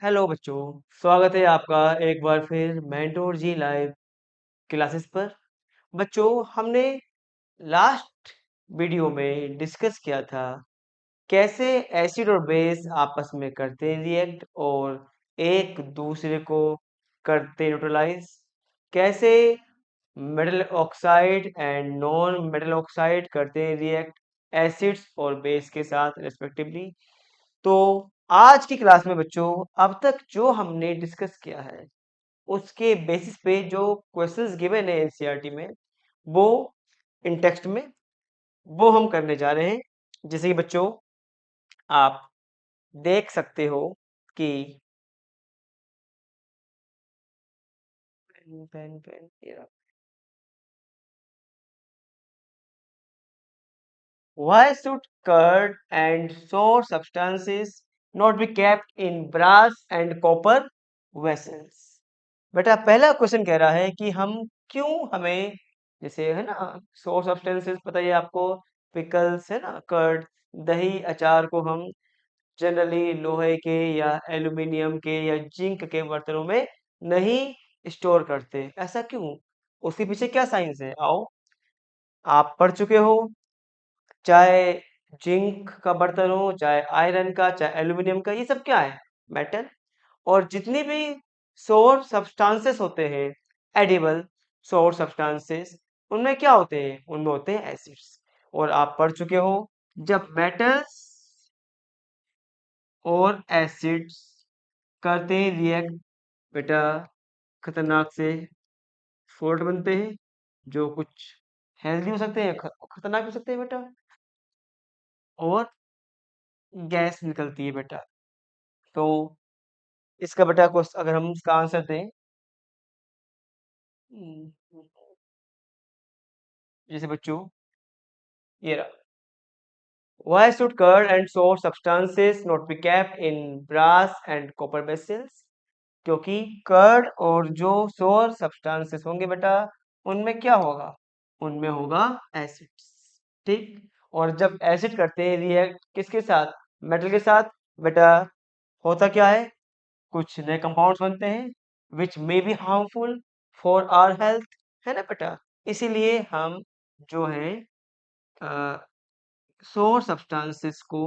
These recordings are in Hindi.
हेलो बच्चों, स्वागत है आपका एक बार फिर मेंटोर जी लाइव क्लासेस पर। बच्चों, हमने लास्ट वीडियो में डिस्कस किया था कैसे एसिड और बेस आपस में करते हैं रिएक्ट और एक दूसरे को करते न्यूट्रलाइज। कैसे metal oxide and non metal oxide करते हैं रिएक्ट एसिड्स और बेस के साथ रेस्पेक्टिवली। तो आज की क्लास में बच्चों, अब तक जो हमने डिस्कस किया है उसके बेसिस पे जो क्वेश्चंस गिवन है एनसीईआरटी में, वो इन टेक्स्ट में वो हम करने जा रहे हैं। जैसे कि बच्चों, आप देख सकते हो कि पेन पेन पेन ये रहा। Why should curd and sour substances not be kept in brass and copper vessels? बेटा, पहला क्वेश्चन कह रहा है कि हमें जैसे है ना, सोर सब्सटेंसेस पता ही है आपको, पिकल्स है ना, कर्ड, दही, अचार को हम जनरली लोहे के या एल्यूमिनियम के या जिंक के बर्तनों में नहीं स्टोर करते। ऐसा क्यों? उसके पीछे क्या साइंस है? आओ, आप पढ़ चुके हो। चाहे जिंक का बर्तन हो, चाहे आयरन का, चाहे एल्यूमिनियम का, ये सब क्या है? मेटल। और जितनी भी सोर सब्सटेंसेस होते हैं, एडिबल सोर सब्सटेंसेस, उनमें क्या होते हैं? उनमें होते हैं एसिड्स। और आप पढ़ चुके हो, जब मेटल्स और एसिड्स करते हैं रिएक्ट, बेटा, खतरनाक से फोल्ट बनते हैं, जो कुछ हेल्दी हो सकते हैं, खतरनाक हो सकते हैं बेटा, और गैस निकलती है बेटा। तो इसका बेटा क्वेश्चन अगर हम इसका आंसर दें, हम्म, जैसे बच्चों ये रहा, why should curd and sour substances not be kept in brass and copper vessels? क्योंकि कर्ड और जो सोर सब्सटेंसेस होंगे बेटा, उनमें क्या होगा? उनमें होगा एसिड्स। ठीक। और जब एसिड करते हैं रिएक्ट किसके साथ? मेटल के साथ। बेटा, होता क्या है? कुछ नए कंपाउंड्स बनते हैं which may be harmful for our health, है ना बेटा। इसीलिए हम जो है सोर सब्सटेंसेस को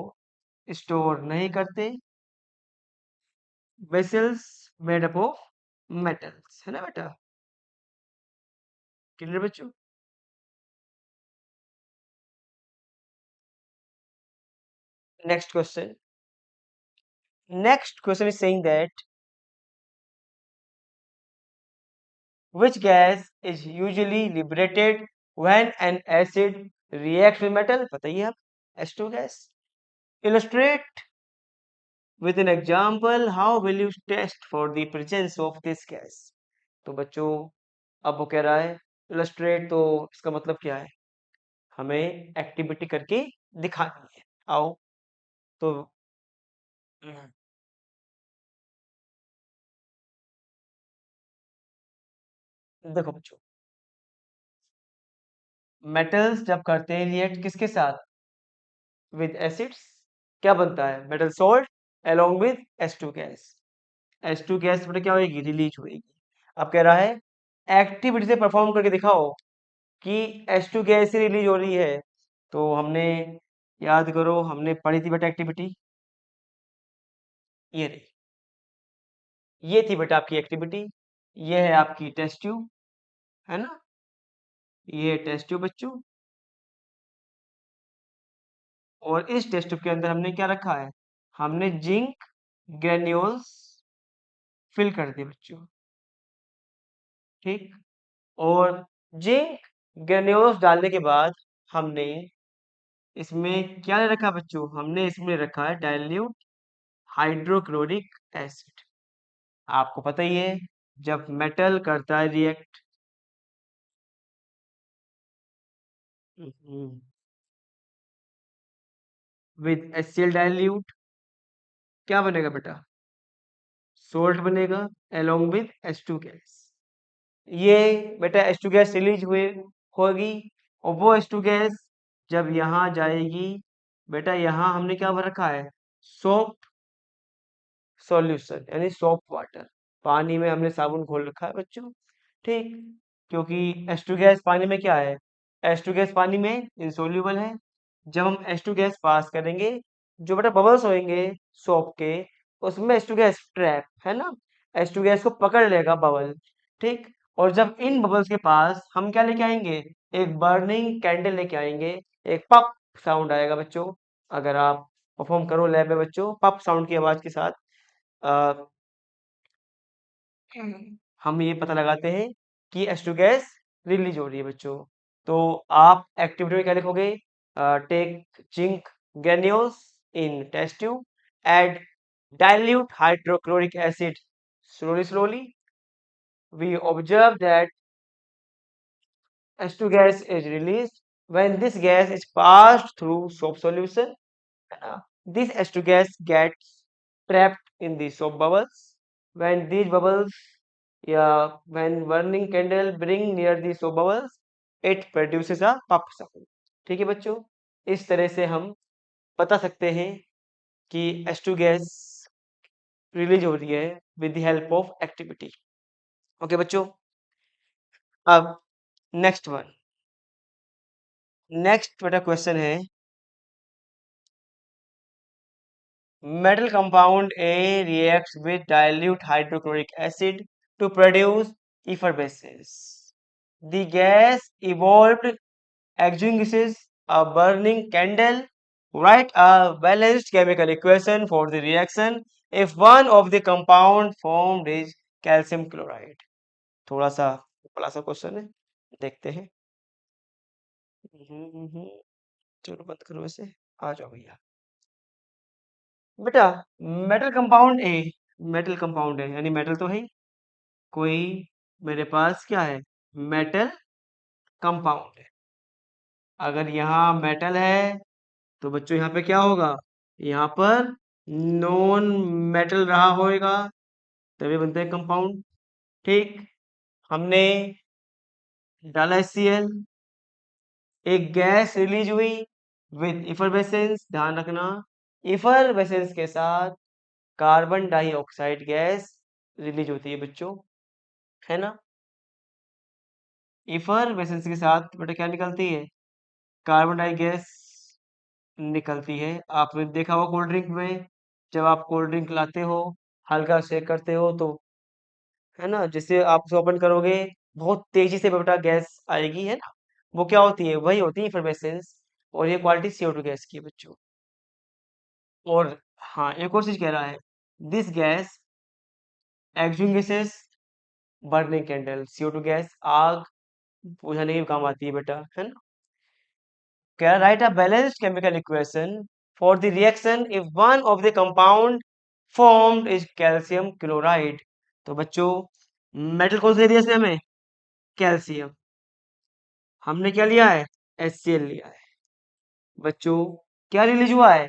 स्टोर नहीं करते vessels made up of metals, है ना बेटा। क्लियर बच्चों? Next question. Next question is saying that which gas is usually liberated when an acid reacts with metal? बताइए आप। H2 gas. Illustrate with an example how will you test for the presence of this gas? तो बच्चों, अब वो कह रहा है illustrate, तो इसका मतलब क्या है? हमें एक्टिविटी करके दिखानी है। आओ तो देखो बच्चों, मेटल्स जब करते हैं रिएक्ट किसके साथ? विद एसिड्स, क्या बनता है? Metal salt along with H2 gas. H2 gas बेटा क्या होगी? रिलीज होगी। अब कह रहा है एक्टिविटी से परफॉर्म करके दिखाओ कि H2 गैस ही रिलीज हो रही है। तो हमने, याद करो, हमने पढ़ी थी बेटा एक्टिविटी, ये रही, ये थी बेटा आपकी एक्टिविटी। ये है आपकी टेस्ट ट्यूब, है ना, ये टेस्ट ट्यूब बच्चों। और इस टेस्ट ट्यूब के अंदर हमने क्या रखा है? हमने जिंक ग्रेन्यूल्स फिल कर दिए बच्चों। ठीक। और जिंक ग्रेन्यूल्स डालने के बाद हमने इसमें क्या रखा बच्चों? हमने इसमें रखा है डाइल्यूट हाइड्रोक्लोरिक एसिड। आपको पता ही है, जब मेटल करता है रिएक्ट विद HCl डाइल्यूट, क्या बनेगा बेटा? सोल्ट बनेगा अलोंग विद H2 गैस। ये बेटा H2 गैस रिलीज हुए होगी, और वो H2 गैस जब यहाँ जाएगी, बेटा यहाँ हमने क्या भर रखा है? सोप, सॉल्यूशन यानी सोप वाटर। पानी में हमने साबुन घोल रखा है बच्चों, ठीक। क्योंकि H2 गैस पानी में क्या है, H2 गैस पानी में इंसोल्यूबल है। जब हम H2 गैस पास करेंगे, जो बेटा बबल्स होंगे सोप के, उसमें H2 गैस ट्रैप है ना, H2 गैस को पकड़ लेगा बबल, ठीक। और जब इन बबल्स के पास हम क्या लेके आएंगे, एक बर्निंग कैंडल लेके आएंगे, एक पप साउंड आएगा बच्चों। अगर आप परफॉर्म करो लैब में बच्चों, पप साउंड की आवाज के साथ अ, हम ये पता लगाते हैं कि H2 गैस रिलीज हो रही है बच्चों। तो आप एक्टिविटी में क्या लिखोगे, take zinc granules in test tube, add dilute hydrochloric acid slowly. We observe that H2 gas is released when this gas is passed through soap solution. This H2 gas gets trapped in the soap bubbles. When these bubbles, yeah, when burning candle bring near the soap bubbles, it produces a puff sound. ठीक है बच्चों, इस तरह से हम बता सकते हैं कि H2 गैस रिलीज हो रही है with the help of activity. Okay बच्चों, अब नेक्स्ट वन, नेक्स्ट बेटा क्वेश्चन है, metal compound A reacts with dilute hydrochloric acid to produce effervescence. The gas evolved extinguishes a burning candle. Write a balanced chemical equation for the reaction if one of the compound formed is calcium chloride. थोड़ा सा बड़ा सा क्वेश्चन है, देखते हैं। चलो बंद करो इसे, आ जाओ भैया। बेटा metal compound A, metal compound है यानी मेटल तो है ही, कोई मेरे पास क्या है, मेटल कंपाउंड है। अगर यहाँ मेटल है तो बच्चों यहाँ पे क्या होगा, यहाँ पर नॉन मेटल रहा होएगा, तभी बनते हैं कंपाउंड, ठीक। हमने डाला HCl, एक गैस रिलीज हुई विद इफरवेसेंस, ध्यान रखना इफरवेसेंस के साथ कार्बन डाइऑक्साइड गैस रिलीज होती है बच्चों, है ना। इफरवेसेंस के साथ बेटा क्या निकलती है, कार्बन डाई गैस निकलती है। आपने देखा होगा कोल्ड ड्रिंक में, जब आप कोल्ड ड्रिंक लाते हो, हल्का शेक करते हो तो, है ना, जिससे आप उसे ओपन करोगे बहुत तेजी से बेटा गैस आएगी, है ना, वो क्या होती है, वही होती है इफरवेसेंस। और ये क्वालिटी CO2 गैस की है बच्चों। और हाँ, एक और चीज कह रहा है, this gas extinguishes burning candle. CO2 gas आग बुझाने के काम आती है बेटा, है ना। Can write a balanced chemical equation for the reaction if one of the compound formed is calcium chloride। तो बच्चों मेटल कौन सा दे दिया इसने हमें, कैल्शियम। हमने क्या लिया है, HCl लिया है। बच्चों क्या रिलीज हुआ है,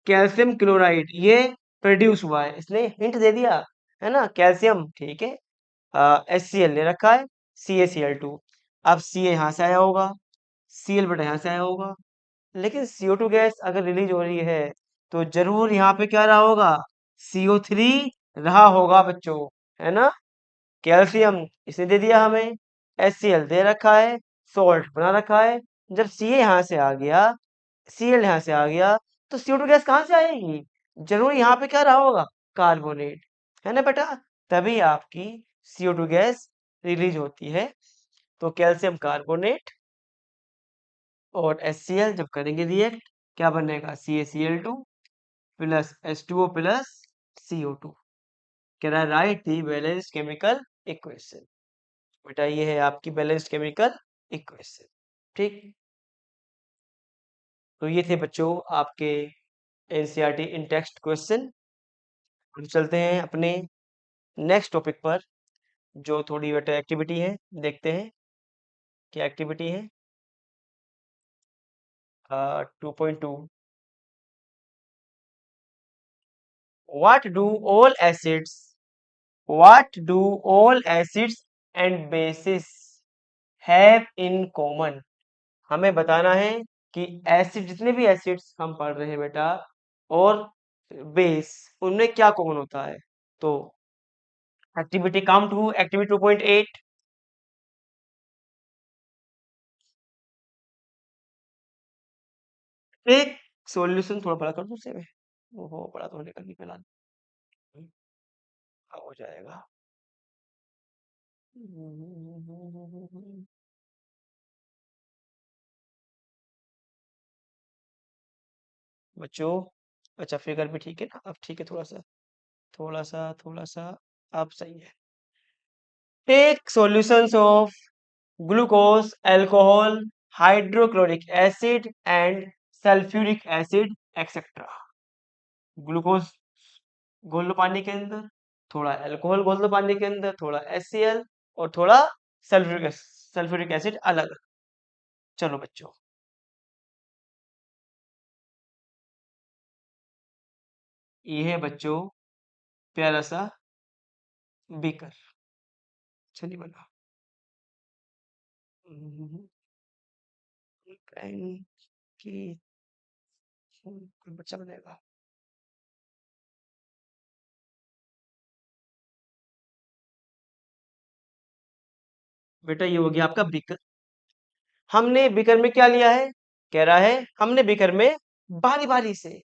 कैल्शियम क्लोराइड, ये प्रोड्यूस हुआ है, इसने हिंट दे दिया, है ना, कैल्शियम, ठीक है। HCl ले रखा है, CaCl2। अब Ca यहाँ से आया होगा, Cl बेटा यहाँ से आया होगा, लेकिन CO2 गैस अगर रिलीज हो रही है तो जरूर यहाँ पे क्या रहा होगा, CO3 रहा होगा बच्चों, है ना। कैल्शियम इसने दे दिया हमें, HCl दे रखा है, सॉल्ट बना रखा है। जब Ca यहाँ से आ गया, Cl यहाँ से आ गया, तो CO2 गैस कहाँ से आएगी, जरूर यहाँ पे क्या रहा होगा, कार्बोनेट, है ना बेटा, तभी आपकी CO2 गैस रिलीज होती है। तो कैल्शियम कार्बोनेट और HCl जब करेंगे रिएक्ट, क्या बनेगा, CaCl2 plus H2O plus CO2। कह रहा है राइट दी बैलेंस्ड केमिकल इक्वेशन। बेटा ये है आपकी बैलेंस्ड केमिकल इक्वेशन, ठीक। तो ये थे बच्चों आपके NCERT इन टेक्स्ट क्वेश्चन। हम चलते हैं अपने नेक्स्ट टॉपिक पर, जो थोड़ी बेटा एक्टिविटी है, देखते हैं क्या एक्टिविटी है। 2.2, what do all acids what do all acids and bases have in common। हमें बताना है कि एसिड, जितने भी एसिड्स हम पढ़ रहे हैं बेटा, और बेस, उनमें क्या कॉमन होता है? तो एक्टिविटी कम टू एक्टिविटी 2.8। एक सॉल्यूशन थोड़ा बड़ा कर दूं से मैं, वो बड़ा तो होने का नहीं पहला। हाँ, हो जाएगा। बच्चों, अच्छा फिगर भी ठीक है ना? अब ठीक है, थोड़ा सा अब सही है। Take solutions of glucose, alcohol, hydrochloric acid and sulphuric acid etcetera. Glucose घोल लो पानी के अंदर, थोड़ा अल्कोहल घोल दो पानी के अंदर, थोड़ा HCl और थोड़ा सल्फ्यूरिक एसिड अलग। चलो बच्चों, ये है बच्चों प्यारा सा बीकर। चलिए बना पेन की कोई बच्चा बनेगा। बेटा ये हो गया आपका बीकर। हमने बीकर में क्या लिया है? कह रहा है हमने बीकर में बारी बारी से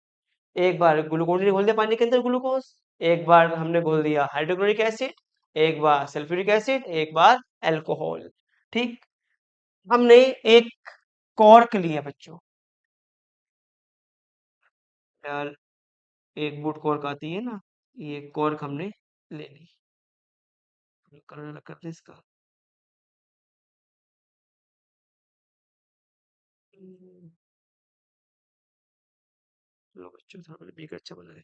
एक बार ग्लूकोज घोल दिया पानी के अंदर, ग्लूकोज, एक बार हमने घोल दिया हाइड्रोक्लोरिक एसिड, एक बार सल्फ्यूरिक एसिड, एक बार अल्कोहल। ठीक, हमने एक कॉर्क लिया बच्चों। यार, एक बूट कॉर्क आती है ना, ये कॉर्क हमने ले ली। कलर अलग कर दे इसका। हम्म, चलो बच्चों, थोड़ा बीकर अच्छा बना है।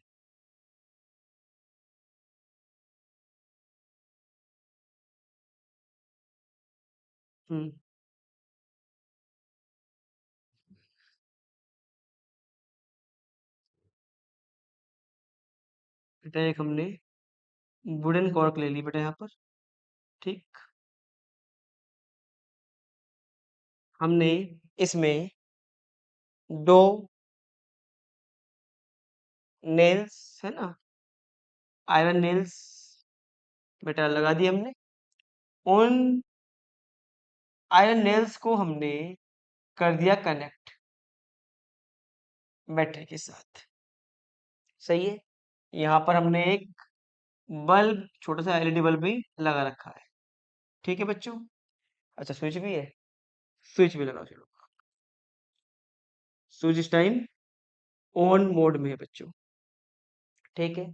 हम्म, बेटा एक हमने वुडन कॉर्क ले ली बेटा यहाँ पर। ठीक, हमने इसमें दो नेल्स है ना, आयरन नेल्स बेटा लगा दिए हमने। उन आयरन नेल्स को हमने कर दिया कनेक्ट बैटरी के साथ। सही है। यहाँ पर हमने एक बल्ब, छोटा सा LED बल्ब भी लगा रखा है। ठीक है बच्चों। अच्छा स्विच भी है, स्विच भी लगाओ चलो। स्विच इस टाइम ऑन मोड में है बच्चों। ठीक है,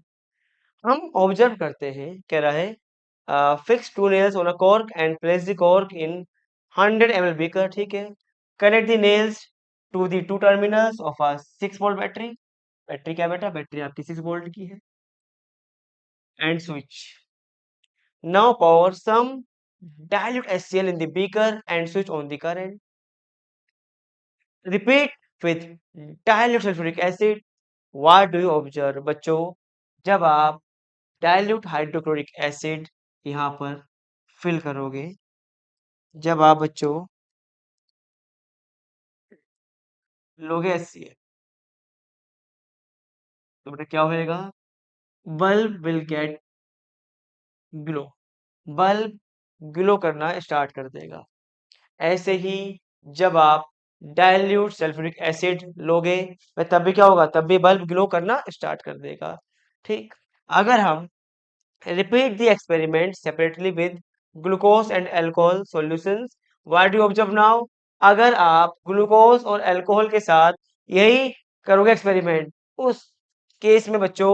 हम ऑब्जर्व करते हैं, कह रहा है fix two nails on a cork and place the cork in 100 ml beaker। ठीक है, connect the nails to the two terminals of a 6 volt battery. Battery क्या बेटा? बैटरी आपकी 6 वोल्ट की है। And switch now pour some dilute HCl in the beaker and switch on the current. Repeat with dilute sulfuric acid. What do you observe? बच्चों, जब आप डाइल्यूट हाइड्रोक्लोरिक एसिड यहाँ पर फिल करोगे, जब आप बच्चों लोगे HCl, तो बेटा क्या होएगा? Bulb will get glow, bulb glow करना स्टार्ट कर देगा। ऐसे ही जब आप डाइल्यूट सल्फ्यूरिक एसिड लोगे, वह तब भी क्या होगा? तब भी बल्ब ग्लो करना स्टार्ट कर देगा। ठीक, अगर हम repeat the experiment separately with glucose and alcohol solutions, what do you observe now? अगर आप ग्लूकोज और अल्कोहल के साथ यही करोगे एक्सपेरिमेंट, उस केस में बच्चों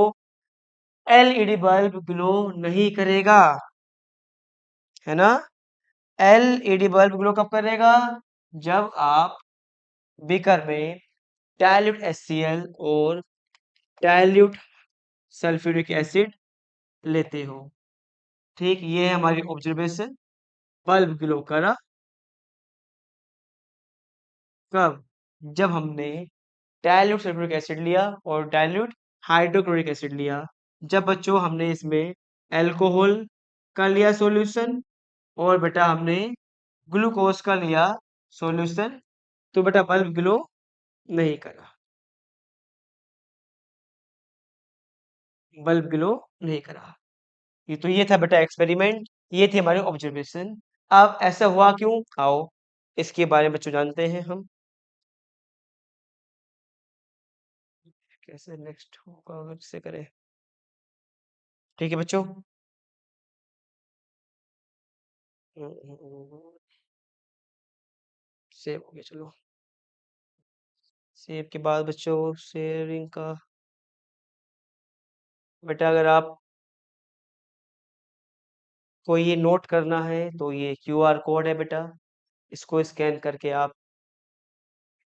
LED बल्ब ग्लो नहीं करेगा, है ना? LED बल्ब ग्लो कब करेगा? जब आप बीकर में डाइल्यूट HCl और डाइल्यूट सल्फ्यूरिक एसिड लेते हो। ठीक, ये है हमारी ऑब्जर्वेशन। बल्ब ग्लो करा कब? जब हमने डाइल्यूट सल्फ्यूरिक एसिड लिया और डाइल्यूट हाइड्रोक्लोरिक एसिड लिया। जब बच्चों हमने इसमें अल्कोहल का लिया सॉल्यूशन और बेटा हमने ग्लूकोज का लिया सॉल्यूशन, तो बेटा बल्ब ग्लो नहीं करा। बल्ब ग्लो नहीं करा। ये था बेटा एक्सपेरिमेंट, ये थी हमारी ऑब्जर्वेशन। अब ऐसा हुआ क्यों? आओ इसके बारे में बच्चों जानते हैं हम। कैसे नेक्स्ट होगा अगर इसे करें? ठीक है बच्चों। सेव हो गया, चलो। सेव के बाद बच्चों शेयरिंग का, बेटा अगर आप को ये नोट करना है तो ये क्यूआर कोड है बेटा, इसको स्कैन करके आप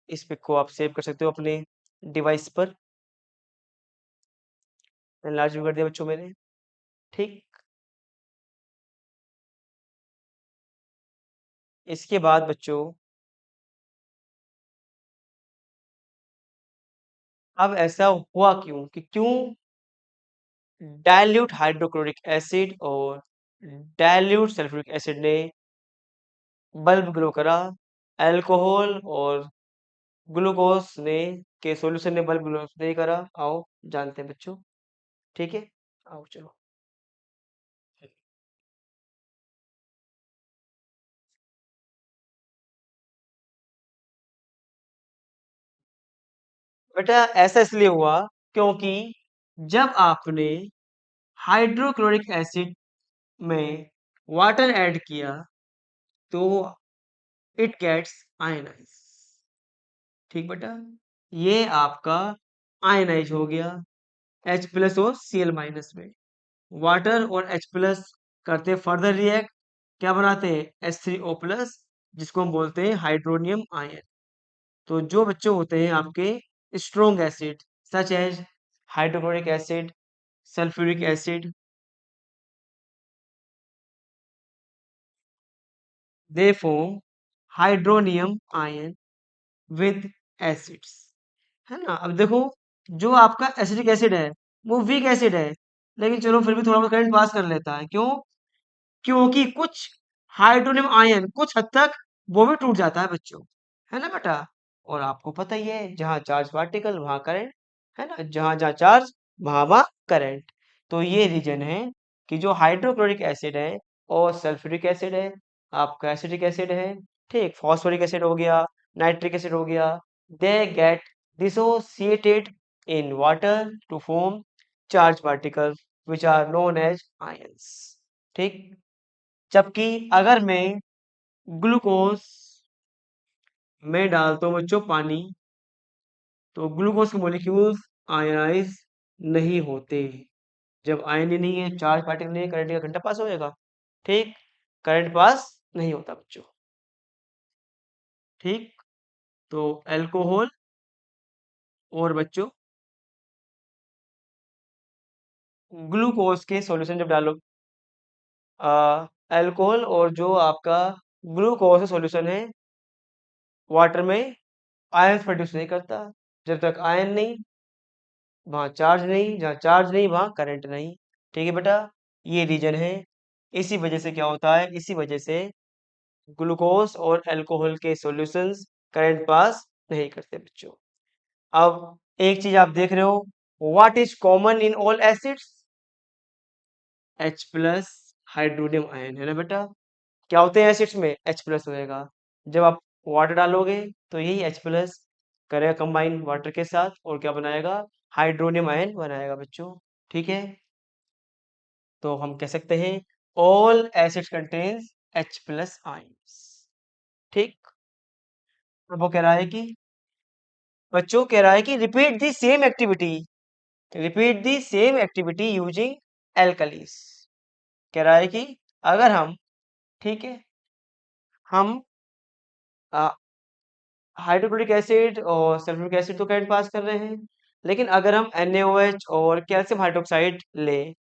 इस पिक को आप सेव कर सकते हो अपने डिवाइस पर। एनलार्ज भी कर दिया बच्चों मैंने। ठीक, इसके बाद बच्चों अब ऐसा हुआ क्यों कि क्यों डाइल्यूट हाइड्रोक्लोरिक एसिड और डाइल्यूट सल्फ्यूरिक एसिड ने बल्ब ग्लो करा, अल्कोहल और ग्लूकोज ने के सॉल्यूशन ने बल्ब ग्लो नहीं करा? आओ जानते हैं बच्चों। ठीक है, आओ चलो। बेटा ऐसा इसलिए हुआ क्योंकि जब आपने हाइड्रोक्लोरिक एसिड में वाटर ऐड किया तो इट गेट्स आयनाइज। ठीक बेटा, ये आपका आयनाइज हो गया H प्लस और Cl माइनस में। वाटर और H प्लस करते फर्दर रिएक्ट, क्या बनाते हैं? H3O प्लस, जिसको हम बोलते हैं हाइड्रोनियम आयन। तो जो बच्चे होते हैं आपके strong acid such as hydrochloric acid, sulphuric acid, they form hydronium ion with acids, है ना? अब देखो, जो आपका एसिडिक एसिड है वो वीक एसिड है, लेकिन चलो फिर भी थोड़ा बहुत करंट पास कर लेता है। क्यों? क्योंकि कुछ हाइड्रोनियम आयन कुछ हद तक वो भी टूट जाता है बच्चों, है ना बेटा? और आपको पता ही है, जहाँ चार्ज पार्टिकल वहां करंट, है ना? जहाँ जहाँ चार्ज वहां वहां करंट। तो ये रीजन है कि जो हाइड्रोक्लोरिक एसिड है और सल्फ्यूरिक एसिड है, आपका एसिटिक एसिड है, ठीक, फॉस्फोरिक एसिड हो गया, नाइट्रिक एसिड हो गया, they get dissociated in water to form charge particle which are known as ions. ठीक, जबकि अगर मैं ग्लूकोज में डालता हूँ बच्चों पानी, तो ग्लूकोज के मॉलिक्यूल्स आयनाइज नहीं होते। जब आयन ही नहीं है, चार्ज पार्टिकल नहीं है, करंट का घंटा पास होएगा? ठीक, करंट पास नहीं होता बच्चों। ठीक, तो अल्कोहल और बच्चों ग्लूकोज के सॉल्यूशन जब डालो, अल्कोहल और जो आपका ग्लूकोज का सॉल्यूशन है वाटर में आयन प्रोड्यूस नहीं करता। जब तक आयन नहीं, वहां चार्ज नहीं, जहाँ चार्ज नहीं वहां करंट नहीं। ठीक है बेटा, ये रीजन है। इसी वजह से क्या होता है, इसी वजह से ग्लूकोज और अल्कोहल के सॉल्यूशंस करंट पास नहीं करते बच्चों। अब एक चीज आप देख रहे हो, what is common in all acids? H plus hydronium ion, है ना बेटा? क्या होते हैं एसिड्स में? H प्लस होएगा। जब आप वाटर डालोगे तो यही H प्लस करेगा कंबाइन वाटर के साथ और क्या बनाएगा? हाइड्रोनियम आयन बनाएगा बच्चों। ठीक है, तो हम कह सकते हैं all acids contains H plus ions. ठीक, अब वो कह रहा है कि बच्चों कह रहा है कि repeat the same activity using alkalis. कह रहा है कि अगर हम, ठीक है, हम हाइड्रोक्लोरिक एसिड और सल्फ्यूरिक एसिड तो करंट पास कर रहे हैं, लेकिन अगर हम NaOH और कैल्शियम हाइड्रोक्साइड लें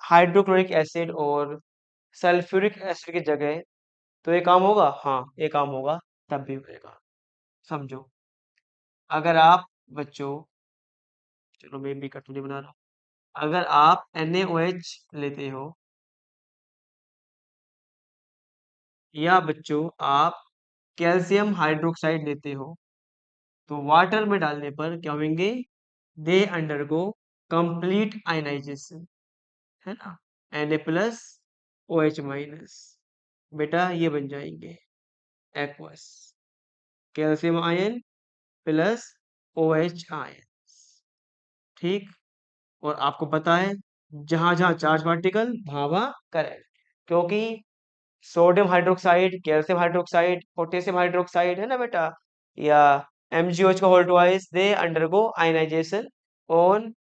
हाइड्रोक्लोरिक एसिड और सल्फ्यूरिक एसिड की जगह, तो ये काम होगा? हाँ, ये काम होगा, तब भी होगा। समझो, अगर आप बच्चों, चलो मैं भी कार्टून बना रहा हूँ, अगर आप NaOH लेते हो या बच्चों आप कैल्शियम हाइड्रोक्साइड लेते हो, तो वाटर में डालने पर क्या होंगे? दे अंडरगो कंप्लीट आयनाइजेशन, है ना, Na+, OH-। बेटा ये बन जाएंगे aqueous, calcium ion plus OH ion. ठीक। और आपको पता है जहां जहां चार्ज पार्टिकल वहां वहां करंट, क्योंकि sodium hydroxide, calcium hydroxide, potassium hydroxide है ना बेटा, या MgOH का whole twice, they undergo ionisation on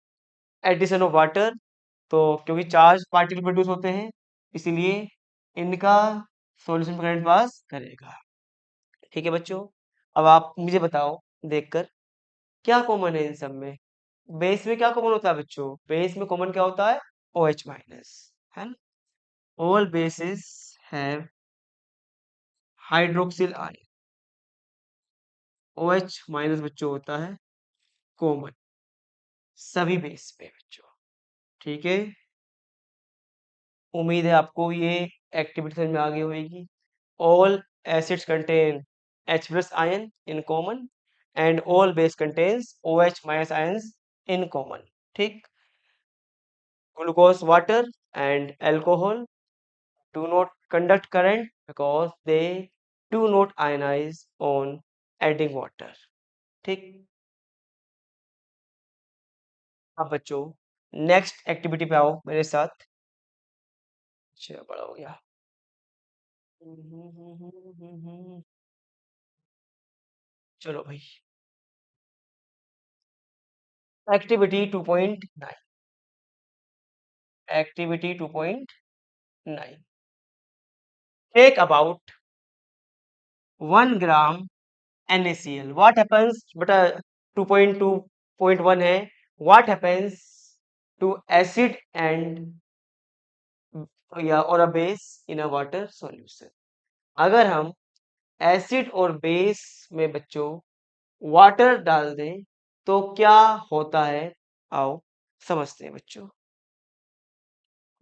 addition of water. तो क्योंकि चार्ज पार्टिकल प्रोड्यूस होते हैं, इसीलिए इनका सॉल्यूशन करंट पास करेगा। ठीक है बच्चों, अब आप मुझे बताओ देखकर क्या कॉमन है इन सब में। बेस में क्या कॉमन होता है बच्चों, बेस में कॉमन क्या होता है, OH-, है ना। All basis have hydroxyl ion, OH- बच्चों होता है कॉमन सभी बेस पे बच्चों। ठीक है, उम्मीद है आपको ये एक्टिविटी समझ में आ गई होगी। All acids contain H+ ion in common and all base contains OH- ions in common. ठीक। Glucose water and alcohol do not conduct current because they do not ionize on adding water। ठीक। अब बच्चों नेक्स्ट एक्टिविटी पे आओ मेरे साथ। अच्छा बड़ा हो गया। चलो भाई, activity 2.9, activity 2.9, take about 1 gram NaCl। What happens बेटा, 2.2.1 है, what happens to acid and या और a base in a water solution. अगर हम एसिड और बेस में बच्चों वाटर डाल दें तो क्या होता है, आओ समझते हैं बच्चों।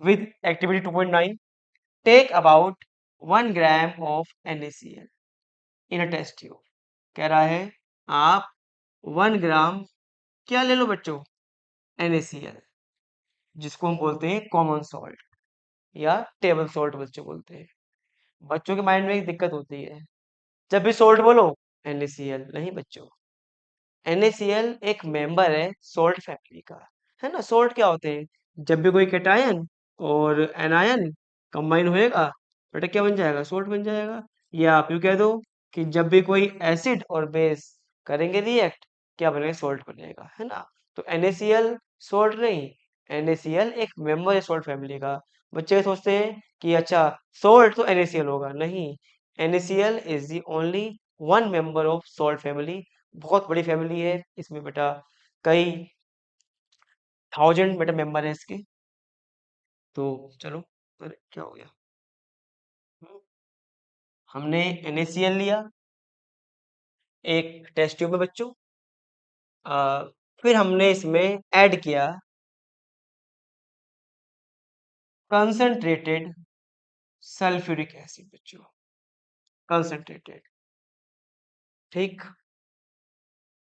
With activity 2.9, take about 1 gram of NaCl in a test tube. कह रहा है आप 1 ग्राम क्या ले लो बच्चों, NaCl, जिसको हम बोलते हैं कॉमन सॉल्ट या टेबल सॉल्ट बच्चों बोलते हैं। बच्चों के माइंड में एक दिक्कत होती है, जब भी सोल्ट बोलो NaCl, नहीं बच्चों, NaCl एक मेंबर है सोल्ट फैमिली का, है ना। सोल्ट क्या होते हैं, जब भी कोई कैटायन और एनायन कंबाइन होएगा बेटा क्या बन जाएगा, सोल्ट बन जाएगा। या आप यूँ कह दो कि जब भी कोई एसिड और बेस करेंगे रिएक्ट, क्या बनेगा, सोल्ट बनेगा, है ना। तो NaCl सोल्ट नहीं, NaCl एक मेंबर है सोल्ट फैमिली का। बच्चे सोचते हैं कि अच्छा सोल्ट तो NaCl होगा, नहीं, NaCl is the only one member of salt family. बहुत बड़ी फैमिली है, इसमें बेटा कई थाउजेंड बेटा मेंबर है इसके। तो चलो, अरे क्या हो गया, हम्म, हमने NaCl लिया एक टेस्ट ट्यूब में बच्चों, आ, फिर हमने इसमें ऐड किया कंसंट्रेटेड सल्फ्यूरिक एसिड बच्चों, कंसंट्रेटेड। ठीक।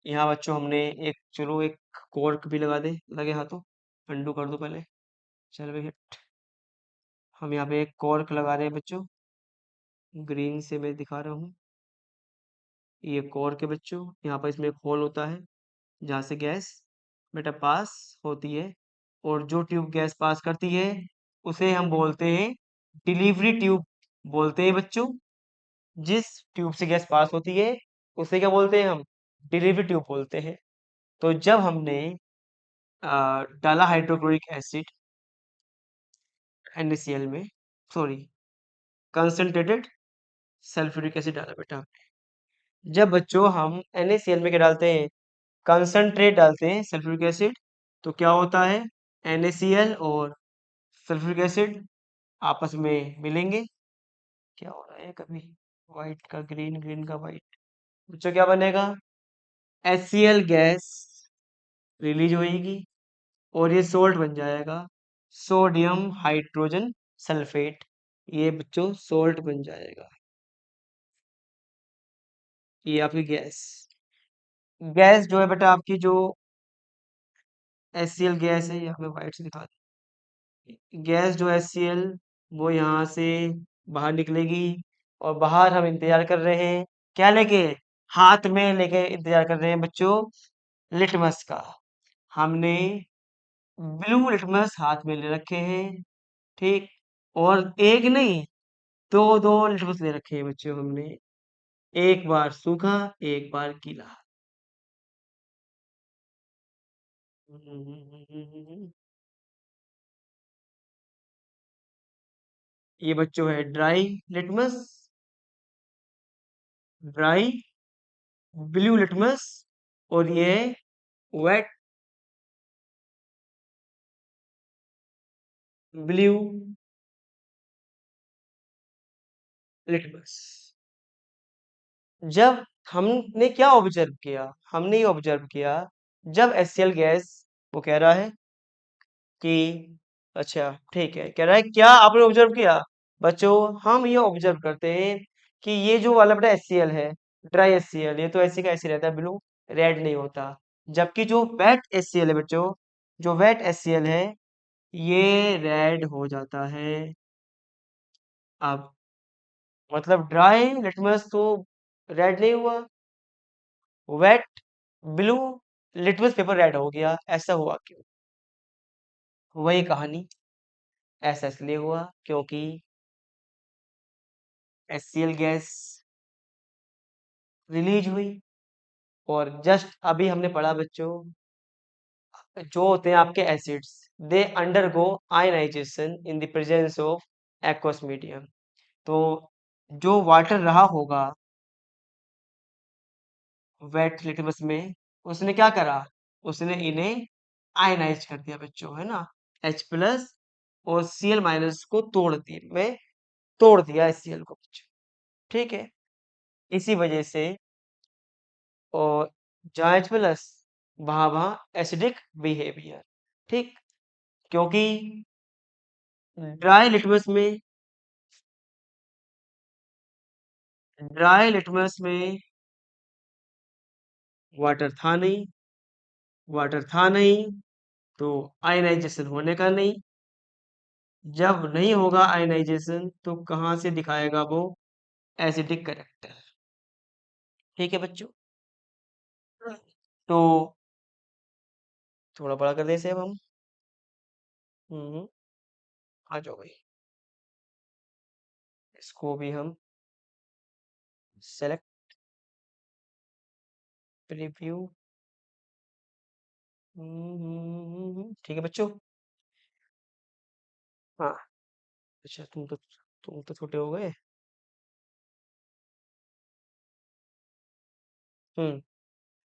यहाँ बच्चों हमने एक, चलो एक कॉर्क भी लगा दे, लगे हाथों, अंडू कर दो पहले। चल भाई हट, हम यहाँ पे एक कॉर्क लगा रहे हैं बच्चों, ग्रीन से मैं दिखा रहा हूँ। ये कॉर्क है बच्चों, यहाँ पर इसमें एक होल होता है जहाँ से गैस बेटा पास होती है, और जो ट्यूब गैस पास करती है उसे हम बोलते हैं डिलीवरी ट्यूब बोलते हैं बच्चों। जिस ट्यूब से गैस पास होती है उसे क्या बोलते हैं हम, डिलीवरी ट्यूब बोलते हैं। तो जब हमने डाला हाइड्रोक्लोरिक एसिड NaCl में, सॉरी कंसंट्रेटेड सल्फ्यूरिक एसिड डाला बेटा हमने। जब बच्चों हम NaCl में क्या डालते हैं, कंसंट्रेट डालते हैं सल्फ्यूरिक एसिड, तो क्या होता है, NaCl और सल्फ्यूरिक एसिड आपस में मिलेंगे। क्या हो रहा है कभी, व्हाइट का ग्रीन, ग्रीन का व्हाइट, बच्चों क्या बनेगा, HCl गैस रिलीज होगी और ये सोल्ट बन जाएगा, सोडियम हाइड्रोजन सल्फेट। ये बच्चों सोल्ट बन जाएगा, ये आपकी गैस, गैस जो है बेटा आपकी जो HCl गैस है, ये हमें व्हाइट से दिखा दी। गैस जो HCl वो यहाँ से बाहर निकलेगी और बाहर हम इंतजार कर रहे हैं क्या लेके, हाथ में लेके इंतजार कर रहे हैं बच्चों, लिटमस का। हमने ब्लू लिटमस हाथ में ले रखे हैं, ठीक। और एक नहीं, दो दो लिटमस ले रखे हैं बच्चों हमने, एक बार सूखा, एक बार गीला। ये बच्चों है dry litmus, dry blue litmus, और ये है वेट ब्लू लिटमस। जब हमने क्या ऑब्जर्व किया, हमने ये ऑब्जर्व किया, जब HCl गैस, वो कह रहा है कि, अच्छा ठीक है, कह रहा है क्या आपने ऑब्जर्व किया बच्चों, हम ये ऑब्जर्व करते हैं कि ये जो वाला बेटा HCl है, ड्राई HCl, ये तो ऐसे का ऐसे रहता है ब्लू, रेड नहीं होता। जबकि जो वेट HCl है बच्चों, जो वेट HCl है, ये रेड हो जाता है। अब मतलब ड्राई लिटमस तो रेड नहीं हुआ, wet blue litmus paper red हो गया, ऐसा हुआ क्यों? वही कहानी, ऐसा इसलिए हुआ क्योंकि HCl गैस रिलीज हुई, और जस्ट अभी हमने पढ़ा बच्चों, जो होते हैं आपके acids, they undergo ionisation in the presence of aqueous medium. तो जो वाटर रहा होगा वेट लिटमस में, उसने क्या करा, उसने इन्हें आयनाइज कर दिया बच्चों, है ना, H+ और Cl- को तोड़ दिया, में तोड़ दिया HCl को बच्चों, ठीक है। इसी वजह से, और जहाँ H+ वहां वहां एसिडिक बिहेवियर, ठीक। क्योंकि ड्राई लिटमस में, ड्राई लिटमस में वाटर था नहीं, वाटर था नहीं, तो आयनाइजेशन होने का नहीं। जब नहीं होगा आयनाइजेशन तो कहाँ से दिखाएगा वो एसिडिक करेक्टर, ठीक है बच्चों। तो थोड़ा बड़ा कर दे इसे अब हम। हम्म, आ जाओ भाई, इसको भी हम सेलेक्ट, प्रीव्यू, ठीक है बच्चों। हाँ, अच्छा तुम तो छोटे हो गए।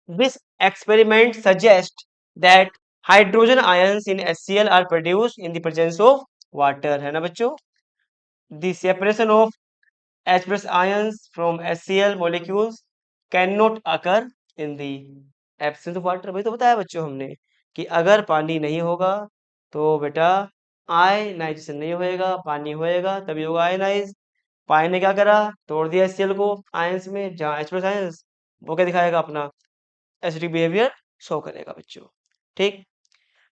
This experiment suggests that hydrogen ions in HCl are produced in the presence of water, है ना बच्चों। The separation of H+ ions from HCl molecules cannot occur in the absence of water। वही तो बताया बच्चों हमने कि अगर पानी नहीं होगा तो बेटा आयनाइजेशन नहीं होएगा, पानी होएगा तभी होगा आयनाइज। पानी ने क्या करा, तोड़ दिया HCl को आयंस में, जहाँ H+ आयंस, वो क्या दिखाएगा अपना एसिडिक बिहेवियर शो करेगा बच्चों, ठीक।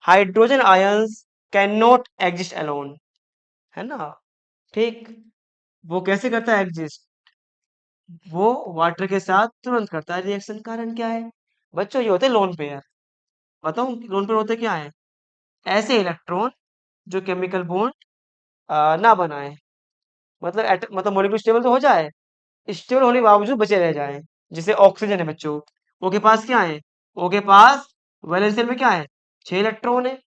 Hydrogen ions can not exist alone, है ना, ठीक। वो कैसे करता है एग्जिस्ट, वो वाटर के साथ तुरंत करता है रिएक्शन। कारण क्या है बच्चों, ये होते हैं लोन पेयर। बताऊं लोन पेयर होते क्या है, ऐसे इलेक्ट्रॉन जो केमिकल बॉन्ड ना बनाए, मतलब मतलब मॉलिक्यूल स्टेबल तो हो जाए, स्टेबल होने के बावजूद बचे रह जाएं। जैसे ऑक्सीजन है बच्चों, ओ के पास क्या है, ओ के पास वैलेंस शेल में क्या है, 6 इलेक्ट्रॉन है।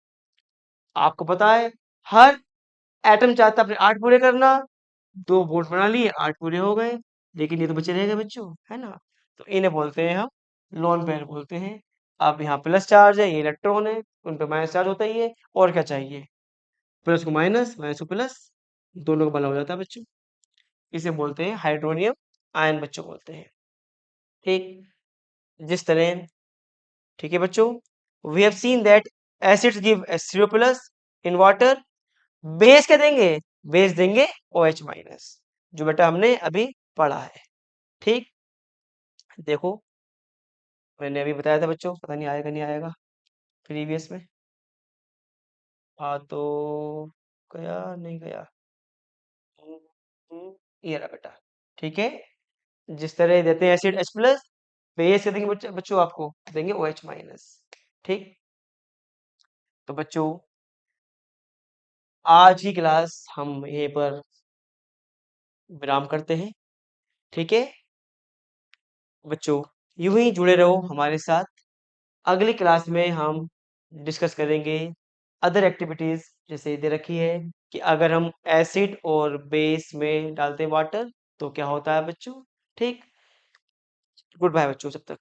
आपको पता है हर एटम चाहता है अपने 8 पूरे करना, 2 बॉन्ड बना लिए, 8 पूरे हो गए, लेकिन ये तो बचे रह गए बच्चों, है ना। तो इन्हें बोलते हैं हम लोन पेयर बोलते हैं। अब यहाँ प्लस चार्ज है, ये इलेक्ट्रॉन है, उन पे माइनस चार्ज होता ही है, और क्या चाहिए, प्लस को माइनस, माइनस को प्लस, दोनों का बना हो जाता है बच्चों। इसे बोलते हैं हाइड्रोनियम आयन बच्चों बोलते हैं, ठीक। जिस तरह, ठीक है बच्चों, we have seen that acids give H3O+ in water, base क्या देंगे, बेस देंगे OH-, जो बेटा हमने अभी पढ़ा है, ठीक। देखो मैंने अभी बताया था बच्चों, पता नहीं आएगा नहीं आएगा प्रीवियस में। तो गया नहीं गया। ये रहा बेटा। ठीक है, जिस तरह देते हैं एसिड H+, बेस क्या देंगे बच्चों आपको देंगे OH-। ठीक, तो बच्चों आज की क्लास हम यहीं पर विराम करते हैं। ठीक है बच्चों, यूं ही जुड़े रहो हमारे साथ। अगली क्लास में हम डिस्कस करेंगे अदर एक्टिविटीज, जैसे दे रखी है कि अगर हम एसिड और बेस में डालते हैं वाटर तो क्या होता है बच्चों। ठीक, गुड बाय बच्चों, जब तक।